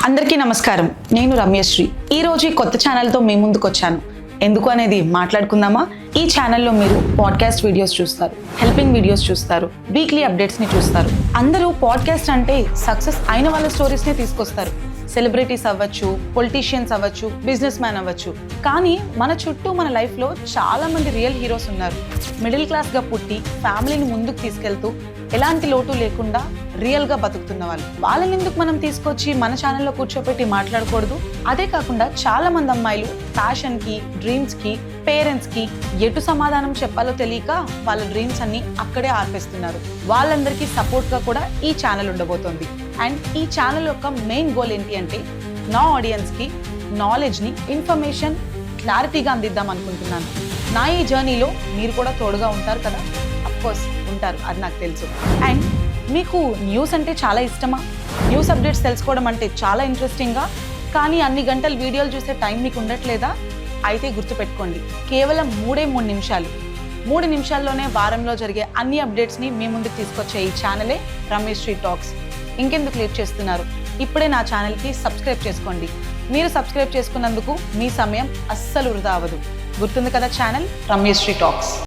అందరికీ నమస్కారం. నేను రమ్యశ్రీ. ఈ రోజు ఈ కొత్త ఛానల్తో మీ ముందుకు వచ్చాను. ఎందుకు అనేది మాట్లాడుకుందామా? ఈ ఛానల్లో మీరు పాడ్కాస్ట్ వీడియోస్ చూస్తారు, హెల్పింగ్ వీడియోస్ చూస్తారు, వీక్లీ అప్డేట్స్ని చూస్తారు. అందరూ పాడ్కాస్ట్ అంటే సక్సెస్ అయిన వాళ్ళ స్టోరీస్నే తీసుకొస్తారు. సెలబ్రిటీస్ అవ్వచ్చు, పొలిటీషియన్స్ అవ్వచ్చు, బిజినెస్ మ్యాన్ అవ్వచ్చు. కానీ మన చుట్టూ మన లైఫ్లో చాలా మంది రియల్ హీరోస్ ఉన్నారు. మిడిల్ క్లాస్గా పుట్టి ఫ్యామిలీని ముందుకు తీసుకెళ్తూ ఎలాంటి లోటు లేకుండా రియల్గా బతుకుతున్న వాళ్ళని ఎందుకు మనం తీసుకొచ్చి మన ఛానల్లో కూర్చోపెట్టి మాట్లాడకూడదు? అదే కాకుండా చాలా మంది అమ్మాయిలు ప్యాషన్కి, డ్రీమ్స్కి, పేరెంట్స్కి ఎటు సమాధానం చెప్పాలో తెలియక వాళ్ళ డ్రీమ్స్ అన్ని అక్కడే ఆర్పేస్తున్నారు. వాళ్ళందరికీ సపోర్ట్గా కూడా ఈ ఛానల్ ఉండబోతోంది. అండ్ ఈ ఛానల్ యొక్క మెయిన్ గోల్ ఏంటి అంటే నా ఆడియన్స్కి నాలెడ్జ్ని, ఇన్ఫర్మేషన్ క్లారిటీగా అందిద్దాం అనుకుంటున్నాను. నా ఈ జర్నీలో మీరు కూడా తోడుగా ఉంటారు కదా? అఫ్కోర్స్ ఉంటారు, అది నాకు తెలుసు. అండ్ మీకు న్యూస్ అంటే చాలా ఇష్టమా? న్యూస్ అప్డేట్స్ తెలుసుకోవడం అంటే చాలా ఇంట్రెస్టింగ్గా, కానీ అన్ని గంటలు వీడియోలు చూసే టైం మీకు ఉండట్లేదా? అయితే గుర్తుపెట్టుకోండి, కేవలం 3 నిమిషాలు. 3 నిమిషాల్లోనే వారంలో జరిగే అన్ని అప్డేట్స్ని మీ ముందుకు తీసుకొచ్చే ఈ ఛానలే రమేశ్రీ టాక్స్. ఇంకెందుకు లేట్ చేస్తున్నారు? ఇప్పుడే నా ఛానల్కి సబ్స్క్రైబ్ చేసుకోండి. మీరు సబ్స్క్రైబ్ చేసుకున్నందుకు మీ సమయం అస్సలు వృధా అవ్వదు. గుర్తుంది కదా ఛానల్ రమేశ్రీ టాక్స్.